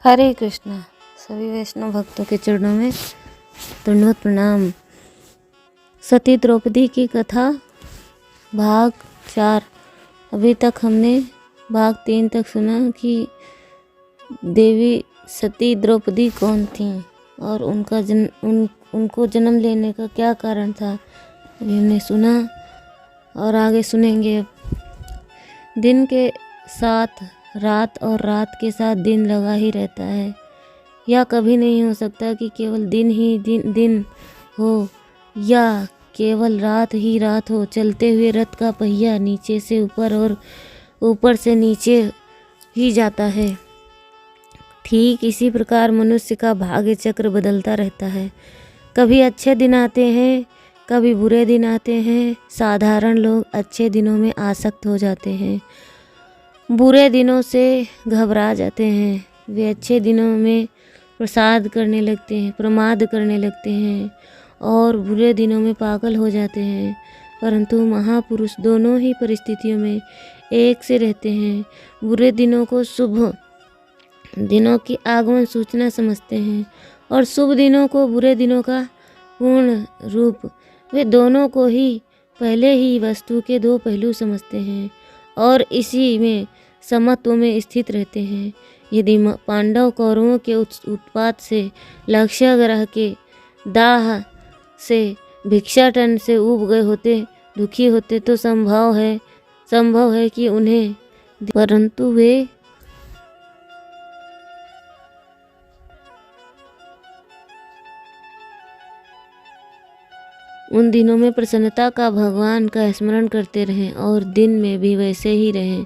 हरे कृष्णा। सभी वैष्णव भक्तों के चरणों में दंडवत प्रणाम। सती द्रौपदी की कथा भाग 4। अभी तक हमने भाग 3 तक सुना कि देवी सती द्रौपदी कौन थी और उनको जन्म लेने का क्या कारण था, अभी हमने सुना और आगे सुनेंगे। अब दिन के साथ रात और रात के साथ दिन लगा ही रहता है। या कभी नहीं हो सकता कि केवल दिन ही दिन हो या केवल रात ही रात हो। चलते हुए रथ का पहिया नीचे से ऊपर और ऊपर से नीचे ही जाता है। ठीक इसी प्रकार मनुष्य का भाग्य चक्र बदलता रहता है। कभी अच्छे दिन आते हैं, कभी बुरे दिन आते हैं। साधारण लोग अच्छे दिनों में आसक्त हो जाते हैं, बुरे दिनों से घबरा जाते हैं। वे अच्छे दिनों में प्रमाद करने लगते हैं और बुरे दिनों में पागल हो जाते हैं। परंतु महापुरुष दोनों ही परिस्थितियों में एक से रहते हैं। बुरे दिनों को शुभ दिनों की आगमन सूचना समझते हैं और शुभ दिनों को बुरे दिनों का पूर्ण रूप। वे दोनों को ही पहले ही वस्तु के दो पहलू समझते हैं और इसी में समत्व में स्थित रहते हैं। यदि पांडव कौरवों के उत्पात से, लक्ष्य ग्रह के दाह से, भिक्षाटन से ऊब गए होते, दुखी होते तो संभव है कि उन्हें, परंतु वे उन दिनों में प्रसन्नता का भगवान का स्मरण करते रहें और दिन में भी वैसे ही रहें।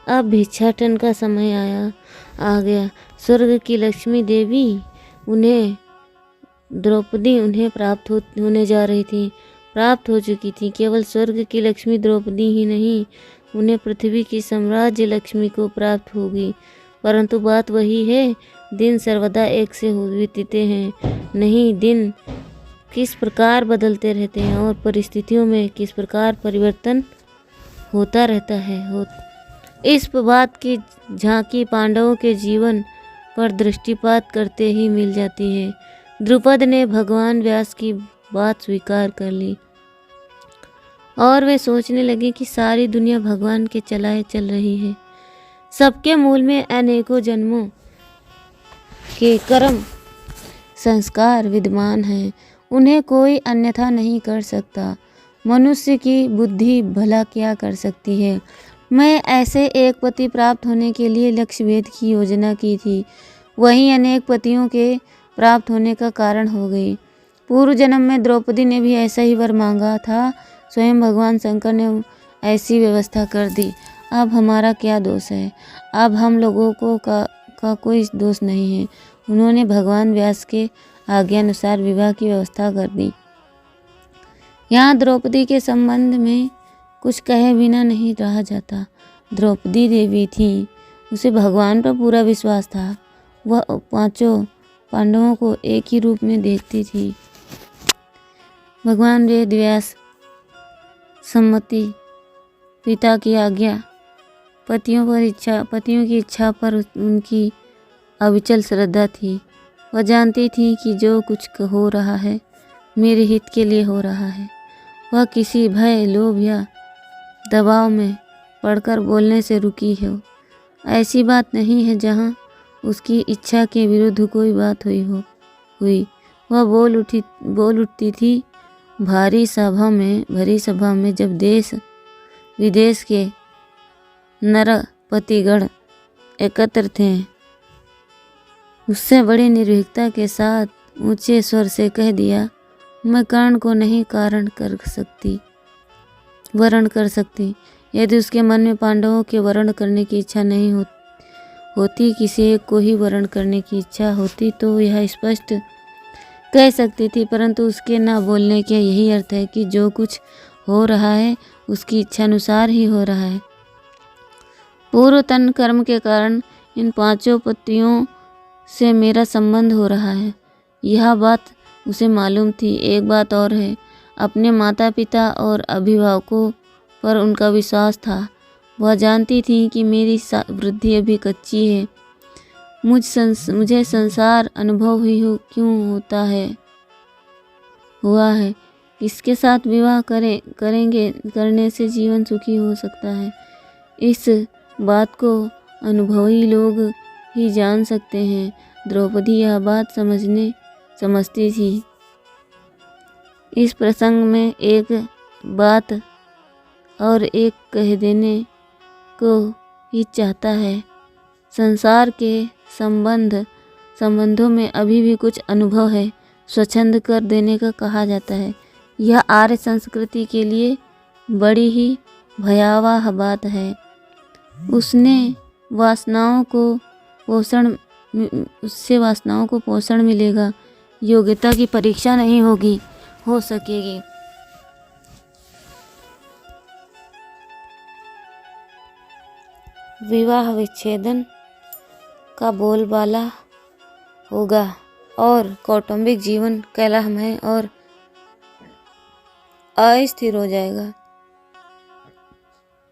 अब भिक्षाटन का समय आ गया। स्वर्ग की लक्ष्मी देवी द्रौपदी उन्हें प्राप्त होने जा रही थी, प्राप्त हो चुकी थी। केवल स्वर्ग की लक्ष्मी द्रौपदी ही नहीं, उन्हें पृथ्वी की साम्राज्य लक्ष्मी को प्राप्त होगी। परंतु बात वही है, दिन सर्वदा एक से बीतते हैं नहीं। दिन किस प्रकार बदलते रहते हैं और परिस्थितियों में किस प्रकार परिवर्तन होता रहता है। इस बात की झांकी पांडवों के जीवन पर दृष्टिपात करते ही मिल जाती है। द्रुपद ने भगवान व्यास की बात स्वीकार कर ली और वे सोचने लगे कि सारी दुनिया भगवान के चलाए चल रही है। सबके मूल में अनेकों जन्मों के कर्म संस्कार विद्यमान हैं, उन्हें कोई अन्यथा नहीं कर सकता। मनुष्य की बुद्धि भला क्या कर सकती है। मैं ऐसे एक पति प्राप्त होने के लिए लक्ष्य भेद की योजना की थी, वहीं अनेक पतियों के प्राप्त होने का कारण हो गई। पूर्व जन्म में द्रौपदी ने भी ऐसा ही वर मांगा था, स्वयं भगवान शंकर ने ऐसी व्यवस्था कर दी। अब हमारा क्या दोष है। अब हम लोगों का कोई दोष नहीं है। उन्होंने भगवान व्यास के आज्ञा अनुसार विवाह की व्यवस्था कर दी। यहाँ द्रौपदी के संबंध में कुछ कहे बिना नहीं रहा जाता। द्रौपदी देवी थी, उसे भगवान पर पूरा विश्वास था। वह पांचों पांडवों को एक ही रूप में देखती थी। भगवान वेद व्यास, सम्मति, पिता की आज्ञा, पतियों की इच्छा पर उनकी अविचल श्रद्धा थी। वह जानती थी कि जो कुछ हो रहा है मेरे हित के लिए हो रहा है। वह किसी भय, लोभ या दबाव में पड़कर बोलने से रुकी हो। ऐसी बात नहीं है जहाँ उसकी इच्छा के विरुद्ध कोई बात हुई। वह बोल उठती थी। भरी सभा में जब देश विदेश के नरपतिगण एकत्र थे, उससे बड़ी निर्भीकता के साथ ऊंचे स्वर से कह दिया, मैं कर्ण को नहीं वर्ण कर सकती। यदि उसके मन में पांडवों के वर्ण करने की इच्छा नहीं होती, किसी एक को ही वर्ण करने की इच्छा होती तो यह स्पष्ट कह सकती थी। परंतु उसके न बोलने के यही अर्थ है कि जो कुछ हो रहा है उसकी इच्छा अनुसार ही हो रहा है। पूर्व तन कर्म के कारण इन पांचों पतियों से मेरा संबंध हो रहा है, यह बात उसे मालूम थी। एक बात और है, अपने माता पिता और अभिभावकों पर उनका विश्वास था। वह जानती थी कि मेरी वृद्धि अभी कच्ची है मुझे संसार अनुभव ही क्यों होता है हुआ है। इसके साथ विवाह करने से जीवन सुखी हो सकता है। इस बात को अनुभवी लोग ही जान सकते हैं। द्रौपदी यह बात समझती थी। इस प्रसंग में एक बात और एक कह देने को ही चाहता है। संसार के संबंधों में अभी भी कुछ अनुभव है, स्वच्छंद कर देने का कहा जाता है। यह आर्य संस्कृति के लिए बड़ी ही भयावह बात है। उससे वासनाओं को पोषण मिलेगा, योग्यता की परीक्षा नहीं हो सकेगी। विवाह विच्छेदन का बोलबाला होगा और कौटुंबिक जीवन कलहमय और अस्थिर हो जाएगा।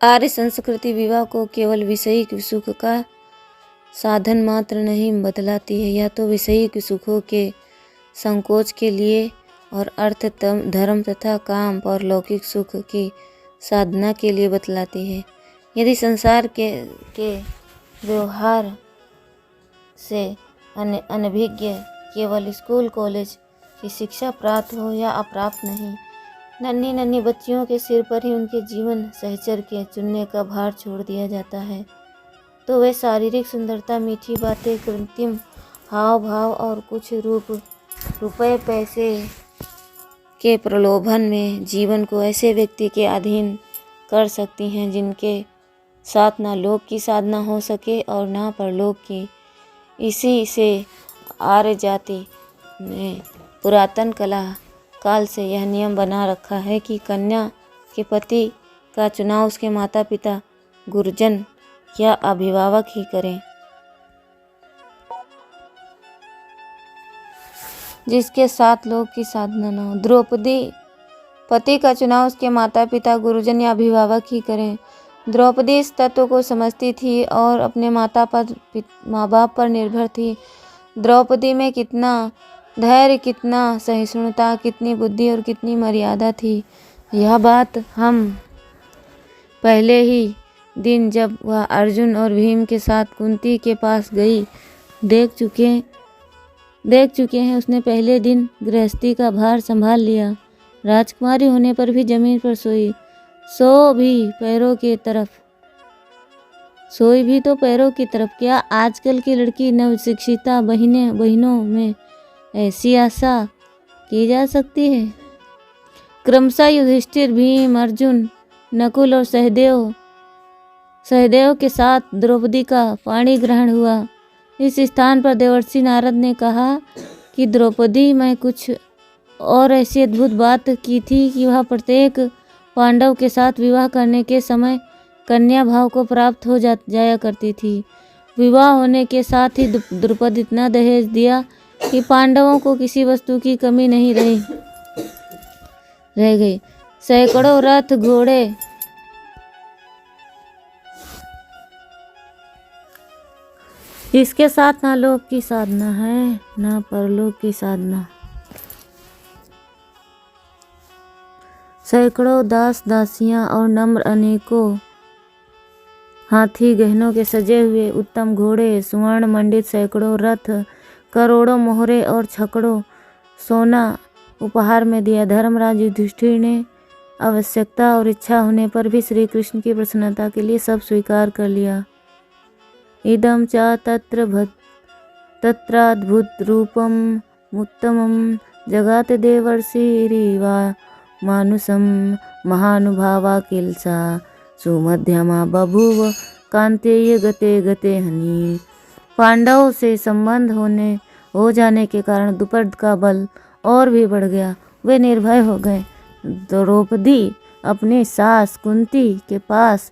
आर्य संस्कृति विवाह को केवल विषयिक सुख का साधन मात्र नहीं बतलाती है, यह तो विषयिक सुखों के संकोच के लिए और अर्थ धर्म तथा काम और लौकिक सुख की साधना के लिए बतलाती है। यदि संसार के व्यवहार से अनभिज्ञ केवल स्कूल कॉलेज की शिक्षा प्राप्त हो या अप्राप्त नहीं, नन्ही बच्चियों के सिर पर ही उनके जीवन सहचर के चुनने का भार छोड़ दिया जाता है, तो वे शारीरिक सुंदरता, मीठी बातें, कृत्रिम हाव भाव और कुछ रुपए पैसे के प्रलोभन में जीवन को ऐसे व्यक्ति के अधीन कर सकती हैं जिनके साथ ना लोक की साधना हो सके और ना परलोक की। इसी से आर्य जाति ने पुरातन काल से यह नियम बना रखा है कि कन्या के पति का चुनाव उसके माता पिता, गुरुजन या अभिभावक ही करें। जिसके साथ लोक की साधना न हो। द्रौपदी पति का चुनाव उसके माता पिता, गुरुजन या अभिभावक ही करें। द्रौपदी इस तत्व को समझती थी और अपने माँ बाप पर निर्भर थी। द्रौपदी में कितना धैर्य, कितना सहिष्णुता, कितनी बुद्धि और कितनी मर्यादा थी, यह बात हम पहले ही दिन जब वह अर्जुन और भीम के साथ कुंती के पास गई देख चुके हैं। उसने पहले दिन गृहस्थी का भार संभाल लिया। राजकुमारी होने पर भी जमीन पर सोई, सोई भी तो पैरों की तरफ। क्या आजकल की लड़की नवशिक्षिता बहनों में ऐसी आशा की जा सकती है? क्रमशः युधिष्ठिर, भीम, अर्जुन, नकुल और सहदेव के साथ द्रौपदी का पाणी ग्रहण हुआ। इस स्थान पर देवर्षि नारद ने कहा कि द्रौपदी में कुछ और ऐसी अद्भुत बात की थी कि वह प्रत्येक पांडव के साथ विवाह करने के समय कन्या भाव को प्राप्त हो जाया करती थी। विवाह होने के साथ ही द्रौपदी इतना दहेज दिया कि पांडवों को किसी वस्तु की कमी नहीं रह गई। सैकड़ों रथ, घोड़े, इसके साथ ना लोक की साधना है ना परलोक की साधना। सैकड़ों दास दासियां और नम्र, अनेकों हाथी गहनों के सजे हुए उत्तम घोड़े, स्वर्ण मंडित सैकड़ों रथ, करोड़ों मोहरे और छकड़ों सोना उपहार में दिया। धर्मराज युधिष्ठिर ने आवश्यकता और इच्छा होने पर भी श्री कृष्ण की प्रसन्नता के लिए सब स्वीकार कर लिया। इदं च तत्राद्भुत रूपम उत्तमं जगात देवर्षिरिवा मानुषं महानुभावा किलसा सुमध्यमा बभूव कांतेय गते हनि। पांडवों से संबंध हो जाने के कारण द्रुपद का बल और भी बढ़ गया। वे निर्भय हो गए। द्रौपदी अपनी सास कुंती के पास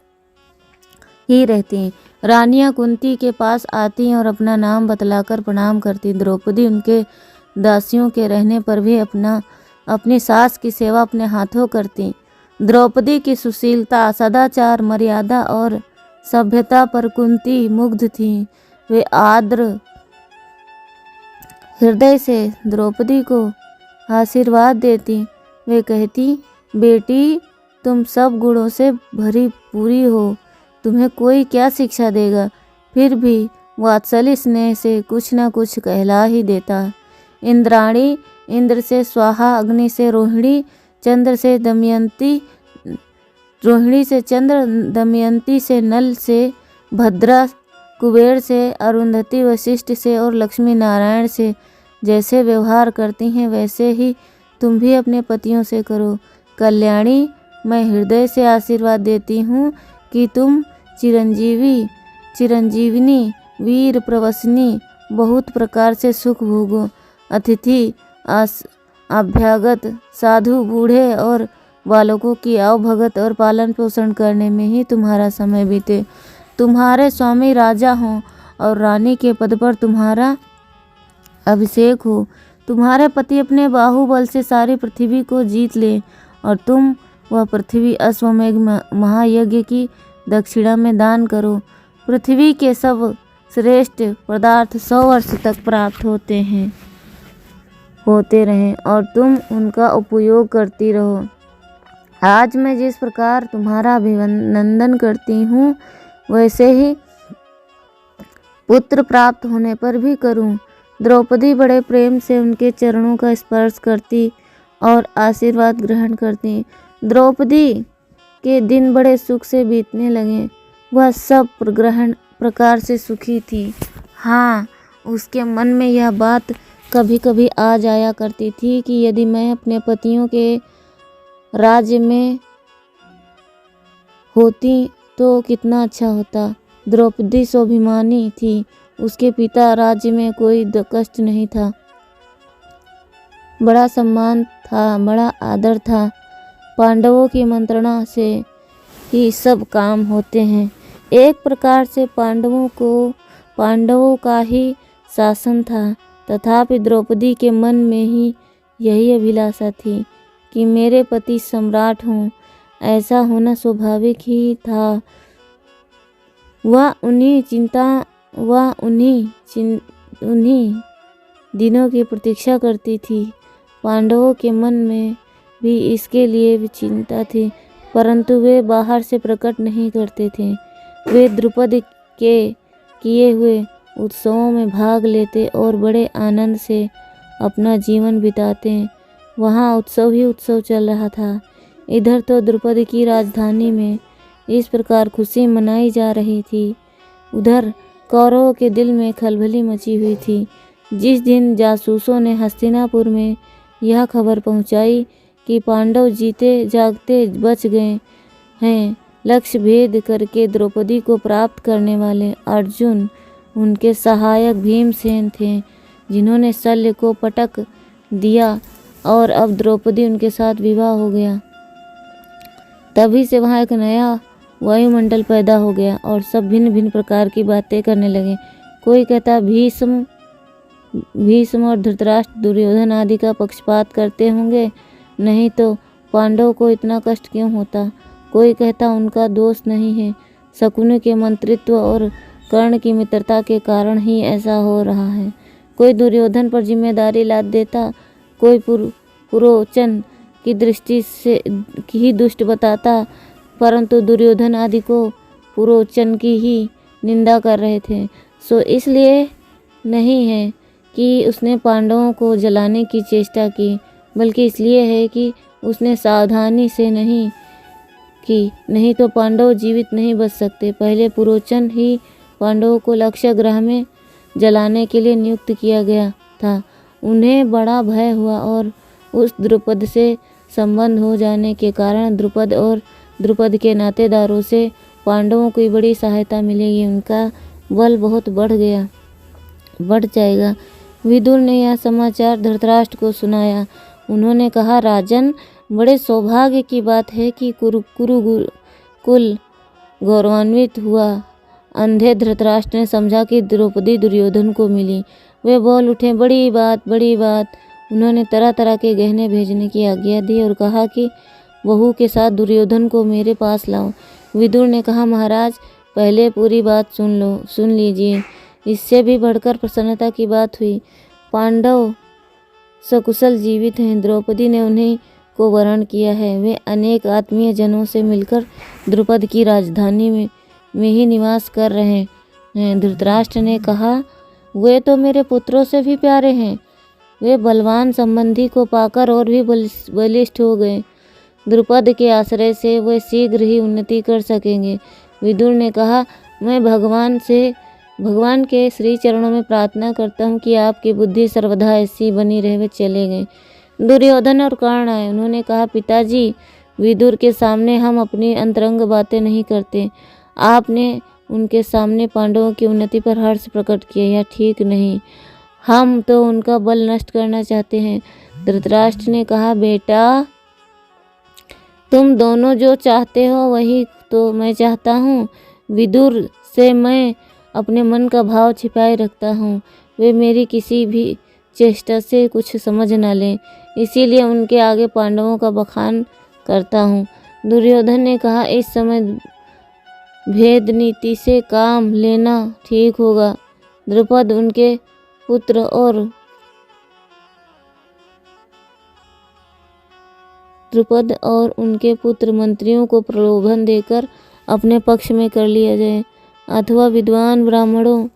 ही रहती। रानियां कुंती के पास आती और अपना नाम बतलाकर प्रणाम करती। द्रौपदी उनके दासियों के रहने पर भी अपनी सास की सेवा अपने हाथों करती। द्रौपदी की सुशीलता, सदाचार, मर्यादा और सभ्यता पर कुंती मुग्ध थी। वे आर्द्र हृदय से द्रौपदी को आशीर्वाद देती। वे कहती, बेटी तुम सब गुणों से भरी पूरी हो, तुम्हें कोई क्या शिक्षा देगा। फिर भी वात्सल्य स्नेह से कुछ न कुछ कहला ही देता। इंद्राणी इंद्र से स्वाहा, अग्नि से रोहिणी, चंद्र से दमयंती, रोहिणी से चंद्र, दमयंती से नल से भद्रा, कुबेर से अरुंधति, वशिष्ठ से और लक्ष्मी नारायण से जैसे व्यवहार करती हैं वैसे ही तुम भी अपने पतियों से करो। कल्याणी मैं हृदय से आशीर्वाद देती हूँ कि तुम चिरंजीविनी, वीर प्रवसनी, बहुत प्रकार से सुख भोगो। अतिथि, अभ्यागत, साधु, बूढ़े और बालकों की आवभगत और पालन पोषण करने में ही तुम्हारा समय बीते। तुम्हारे स्वामी राजा हों और रानी के पद पर तुम्हारा अभिषेक हो। तुम्हारे पति अपने बाहुबल से सारी पृथ्वी को जीत ले और तुम वह पृथ्वी अश्वमेघ महायज्ञ की दक्षिणा में दान करो। पृथ्वी के सब श्रेष्ठ पदार्थ 100 वर्ष तक प्राप्त होते रहें और तुम उनका उपयोग करती रहो। आज मैं जिस प्रकार तुम्हारा अभिनंदन करती हूँ वैसे ही पुत्र प्राप्त होने पर भी करूँ। द्रौपदी बड़े प्रेम से उनके चरणों का स्पर्श करती और आशीर्वाद ग्रहण करती। द्रौपदी के दिन बड़े सुख से बीतने लगे। वह सब प्रकार से सुखी थी। हाँ, उसके मन में यह बात कभी कभी आ जाया करती थी कि यदि मैं अपने पतियों के राज्य में होती तो कितना अच्छा होता। द्रौपदी स्वाभिमानी थी। उसके पिता राज्य में कोई कष्ट नहीं था। बड़ा सम्मान था, बड़ा आदर था। पांडवों की मंत्रणा से ही सब काम होते हैं। एक प्रकार से पांडवों का ही शासन था। तथापि द्रौपदी के मन में ही यही अभिलाषा थी कि मेरे पति सम्राट हों। ऐसा होना स्वाभाविक ही था। वह उन्हीं दिनों की प्रतीक्षा करती थी। पांडवों के मन में भी इसके लिए भी चिंता थी, परंतु वे बाहर से प्रकट नहीं करते थे। वे द्रुपद के किए हुए उत्सवों में भाग लेते और बड़े आनंद से अपना जीवन बिताते। वहाँ उत्सव ही उत्सव चल रहा था। इधर तो द्रुपद की राजधानी में इस प्रकार खुशी मनाई जा रही थी, उधर कौरवों के दिल में खलबली मची हुई थी। जिस दिन जासूसों ने हस्तिनापुर में यह खबर पहुंचाई कि पांडव जीते जागते बच गए हैं, लक्ष्य भेद करके द्रौपदी को प्राप्त करने वाले अर्जुन उनके सहायक भीमसेन थे, जिन्होंने शल्य को पटक दिया और अब द्रौपदी उनके साथ विवाह हो गया। तभी से वहाँ एक नया वायुमंडल पैदा हो गया और सब भिन्न भिन्न प्रकार की बातें करने लगे। कोई कहता भीष्म और धृतराष्ट्र, दुर्योधन आदि का पक्षपात करते होंगे, नहीं तो पांडवों को इतना कष्ट क्यों होता। कोई कहता उनका दोष नहीं है, शकुनि के मंत्रित्व और कर्ण की मित्रता के कारण ही ऐसा हो रहा है। कोई दुर्योधन पर जिम्मेदारी लाद देता, कोई पुरोचन की दृष्टि से ही दुष्ट बताता, परंतु दुर्योधन आदि को पुरोचन की ही निंदा कर रहे थे। सो इसलिए नहीं है कि उसने पांडवों को जलाने की चेष्टा की, बल्कि इसलिए है कि उसने सावधानी से नहीं की, नहीं तो पांडव जीवित नहीं बच सकते। पहले पुरोचन ही पांडवों को लक्ष्य ग्रह में जलाने के लिए नियुक्त किया गया था। उन्हें बड़ा भय हुआ और उस द्रुपद से संबंध हो जाने के कारण द्रुपद और द्रुपद के नातेदारों से पांडवों को बड़ी सहायता मिलेगी। उनका बल बहुत बढ़ जाएगा। विदुर ने यह समाचार धृतराष्ट्र को सुनाया। उन्होंने कहा, राजन, बड़े सौभाग्य की बात है कि कुल गौरवान्वित हुआ। अंधे धृतराष्ट्र ने समझा कि द्रौपदी दुर्योधन को मिली। वे बोल उठे, बड़ी बात। उन्होंने तरह तरह के गहने भेजने की आज्ञा दी और कहा कि बहू के साथ दुर्योधन को मेरे पास लाओ। विदुर ने कहा, महाराज, पहले पूरी बात सुन लीजिए। इससे भी बढ़कर प्रसन्नता की बात हुई। पांडव सकुशल जीवित हैं। द्रौपदी ने उन्हीं को वरण किया है। वे अनेक आत्मीय जनों से मिलकर द्रुपद की राजधानी में ही निवास कर रहे हैं। धृतराष्ट्र ने कहा, वे तो मेरे पुत्रों से भी प्यारे हैं। वे बलवान संबंधी को पाकर और भी बलिष्ठ हो गए। द्रुपद के आश्रय से वे शीघ्र ही उन्नति कर सकेंगे। विदुर ने कहा, मैं भगवान के श्री चरणों में प्रार्थना करता हूँ कि आपकी बुद्धि सर्वदा ऐसी बनी रहे। वे चले गए। दुर्योधन और कर्ण आए। उन्होंने कहा, पिताजी, विदुर के सामने हम अपनी अंतरंग बातें नहीं करते। आपने उनके सामने पांडवों की उन्नति पर हर्ष प्रकट किया, यह ठीक नहीं। हम तो उनका बल नष्ट करना चाहते हैं। धृतराष्ट्र ने कहा, बेटा, तुम दोनों जो चाहते हो वही तो मैं चाहता हूँ। विदुर से मैं अपने मन का भाव छिपाए रखता हूँ। वे मेरी किसी भी चेष्टा से कुछ समझ न लें, इसीलिए उनके आगे पांडवों का बखान करता हूँ। दुर्योधन ने कहा, इस समय भेद नीति से काम लेना ठीक होगा। द्रुपद उनके पुत्र मंत्रियों को प्रलोभन देकर अपने पक्ष में कर लिया जाए, अथवा विद्वान ब्राह्मणों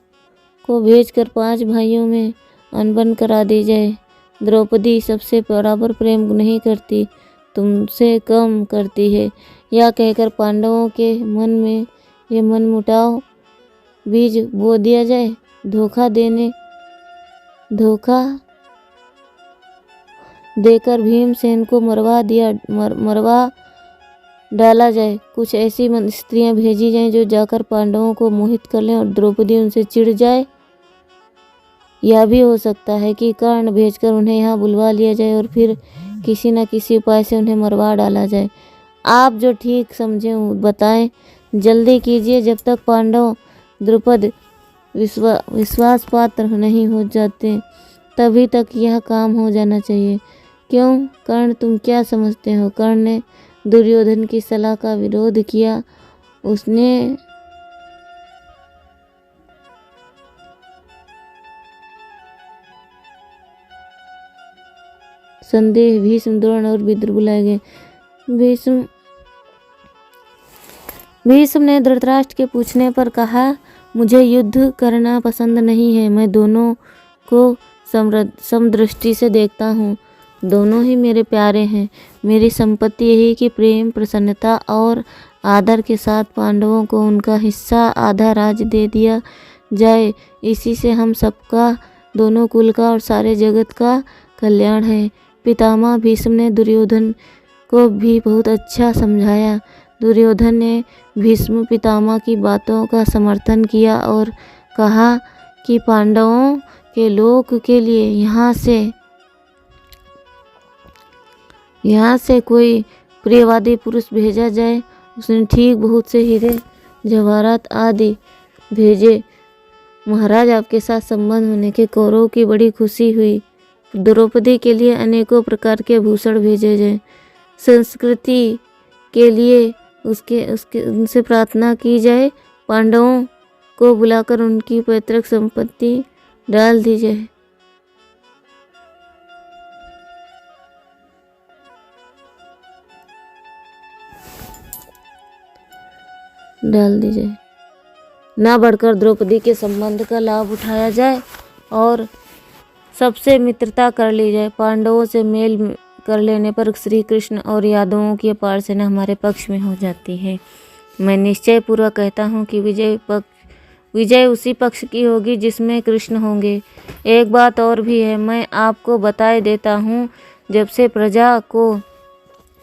को भेजकर 5 भाइयों में अनबन करा दी जाए। द्रौपदी सबसे बराबर प्रेम नहीं करती, तुमसे कम करती है, या कहकर पांडवों के मन में ये मनमुटाव बीज बो दिया जाए। धोखा देकर भीमसेन को मरवा डाला जाए। कुछ ऐसी स्त्रियां भेजी जाएं जो जाकर पांडवों को मोहित कर लें और द्रौपदी उनसे चिढ़ जाए। यह भी हो सकता है कि कर्ण भेजकर उन्हें यहाँ बुलवा लिया जाए और फिर किसी न किसी उपाय से उन्हें मरवा डाला जाए। आप जो ठीक समझें बताएं, जल्दी कीजिए। जब तक पांडव द्रुपद विश्वास पात्र नहीं हो जाते तभी तक यह काम हो जाना चाहिए। क्यों कर्ण, तुम क्या समझते हो? कर्ण ने दुर्योधन की सलाह का विरोध किया। उसने संदेह भीष्म, द्रोण और विदुर बुलाए गए। भीष्म ने धृतराष्ट्र के पूछने पर कहा, मुझे युद्ध करना पसंद नहीं है। मैं दोनों को समदृष्टि से देखता हूँ। दोनों ही मेरे प्यारे हैं। मेरी संपत्ति यही कि प्रेम, प्रसन्नता और आदर के साथ पांडवों को उनका हिस्सा आधा राज्य दे दिया जाए। इसी से हम सबका, दोनों कुल का और सारे जगत का कल्याण है। पितामह भीष्म ने दुर्योधन को भी बहुत अच्छा समझाया। दुर्योधन ने भीष्म पितामह की बातों का समर्थन किया और कहा कि पांडवों के लोक के लिए यहाँ से कोई प्रियवादी पुरुष भेजा जाए। उसने ठीक बहुत से हीरे जवाहरात आदि भेजे। महाराज, आपके साथ संबंध होने के कौरवों की बड़ी खुशी हुई। द्रौपदी के लिए अनेकों प्रकार के भूषण भेजे जाए। संस्कृति के लिए उनसे प्रार्थना की जाए। पांडवों को बुलाकर उनकी पैतृक संपत्ति डाल दी जाए। ना बढ़कर द्रौपदी के संबंध का लाभ उठाया जाए और सबसे मित्रता कर ली जाए। पांडवों से मेल कर लेने पर श्री कृष्ण और यादवों की अपार सेना हमारे पक्ष में हो जाती है। मैं निश्चय पूर्वक कहता हूँ कि विजय उसी पक्ष की होगी जिसमें कृष्ण होंगे। एक बात और भी है, मैं आपको बताए देता हूँ। जब से प्रजा को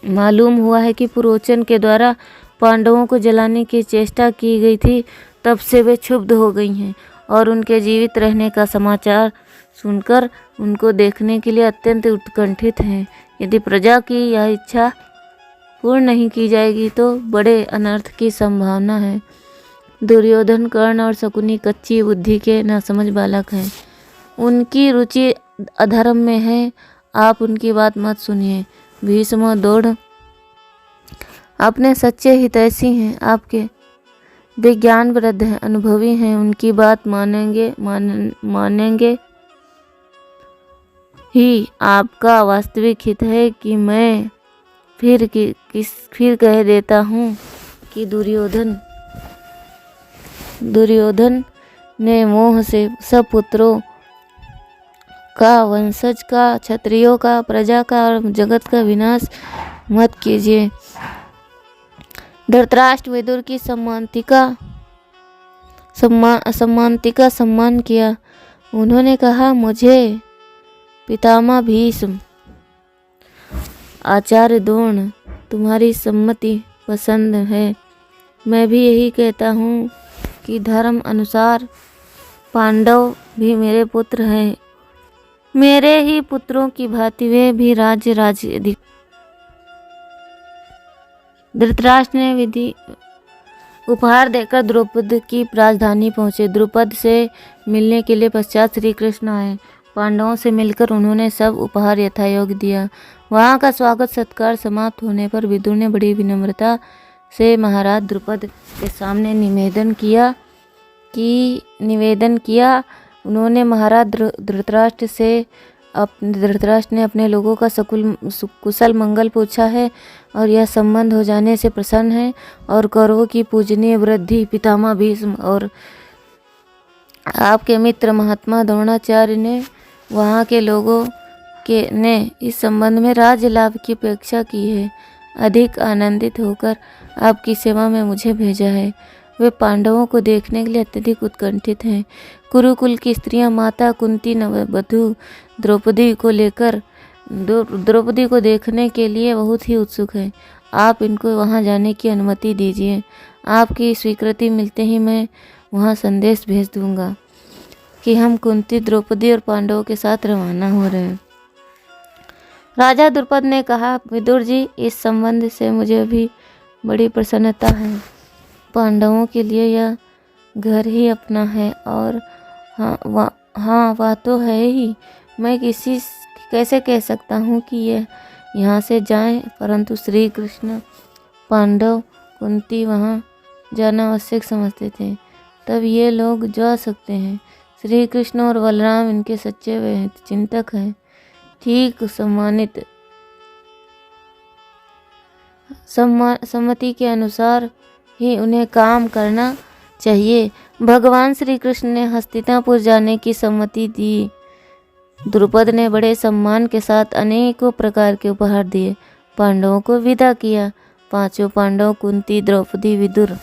मालूम हुआ है कि पुरोचन के द्वारा पांडवों को जलाने की चेष्टा की गई थी, तब से वे क्षुब्ध हो गई हैं और उनके जीवित रहने का समाचार सुनकर उनको देखने के लिए अत्यंत उत्कंठित हैं। यदि प्रजा की यह इच्छा पूर्ण नहीं की जाएगी तो बड़े अनर्थ की संभावना है। दुर्योधन, कर्ण और शकुनी कच्ची बुद्धि के नासमझ बालक हैं। उनकी रुचि अधर्म में है। आप उनकी बात मत सुनिए। भीष्म और द्रोण अपने सच्चे हितैषी हैं। आपके वे ज्ञान वृद्ध हैं, अनुभवी हैं, उनकी बात मानेंगे ही आपका वास्तविक हित है कि मैं फिर कह देता हूँ कि दुर्योधन ने मोह से सब पुत्रों का, वंशज का, क्षत्रियों का, प्रजा का और जगत का विनाश मत कीजिए। धृतराष्ट्र विदुर की सम्मान किया। उन्होंने कहा, मुझे पितामह भीष्म, आचार्य द्रोण, तुम्हारी सम्मति पसंद है। मैं भी यही कहता हूँ कि धर्म अनुसार पांडव भी मेरे पुत्र हैं, मेरे ही पुत्रों की भांति वे भी राज्य धृतराष्ट्र ने विधि उपहार देकर द्रौपदी की राजधानी पहुँचे। द्रुपद से मिलने के लिए पश्चात श्री कृष्ण आए। पांडवों से मिलकर उन्होंने सब उपहार यथायोग्य दिया। वहाँ का स्वागत सत्कार समाप्त होने पर विदुर ने बड़ी विनम्रता से महाराज द्रुपद के सामने निवेदन किया। उन्होंने महाराज धृतराष्ट्र ने अपने लोगों का कुशल मंगल पूछा है और यह संबंध हो जाने से प्रसन्न है, और कौरवों की पूजनीय वृद्धि पितामह भीष्म और आपके मित्र महात्मा द्रोणाचार्य ने वहाँ के लोगों ने इस संबंध में राज्य लाभ की अपेक्षा की है। अधिक आनंदित होकर आपकी सेवा में मुझे भेजा है। वे पांडवों को देखने के लिए अत्यधिक उत्कंठित हैं। कुरुकुल की स्त्रियां माता कुंती नववधू द्रौपदी को देखने के लिए बहुत ही उत्सुक हैं। आप इनको वहां जाने की अनुमति दीजिए। आपकी स्वीकृति मिलते ही मैं वहां संदेश भेज दूंगा कि हम कुंती, द्रौपदी और पांडवों के साथ रवाना हो रहे हैं। राजा द्रुपद ने कहा, विदुर जी, इस संबंध से मुझे भी बड़ी प्रसन्नता है। पांडवों के लिए यह घर ही अपना है, और हाँ वह तो है ही। मैं कैसे कह सकता हूँ कि यह यहाँ से जाएं, परंतु श्री कृष्ण, पांडव, कुंती वहाँ जाना आवश्यक समझते थे, तब ये लोग जा सकते हैं। श्री कृष्ण और बलराम इनके सच्चे वे चिंतक हैं। ठीक सम्मति के अनुसार ही उन्हें काम करना चाहिए। भगवान श्री कृष्ण ने हस्तिनापुर जाने की सम्मति दी। द्रुपद ने बड़े सम्मान के साथ अनेकों प्रकार के उपहार दिए, पांडवों को विदा किया। पांचों पांडव, कुंती, द्रौपदी, विदुर,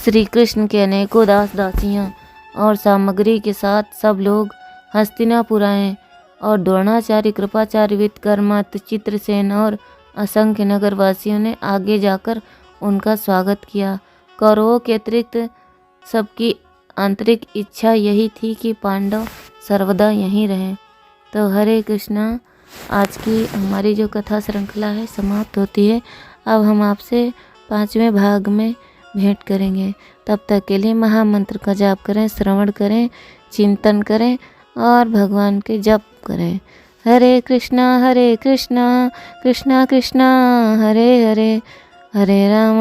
श्री कृष्ण के अनेकों दास दासियां और सामग्री के साथ सब लोग हस्तिनापुर आए, और द्रोणाचार्य, कृपाचार्य, वित्तकर्मा, चित्रसेन और असंख्य नगरवासियों ने आगे जाकर उनका स्वागत किया। कौरवों के अतिरिक्त सबकी आंतरिक इच्छा यही थी कि पांडव सर्वदा यहीं रहें। तो हरे कृष्णा, आज की हमारी जो कथा श्रृंखला है समाप्त होती है। अब हम आपसे 5वें भाग में भेंट करेंगे। तब तक के लिए महामंत्र का जाप करें, श्रवण करें, चिंतन करें और भगवान के जप करें। हरे कृष्णा कृष्णा कृष्णा हरे हरे, हरे राम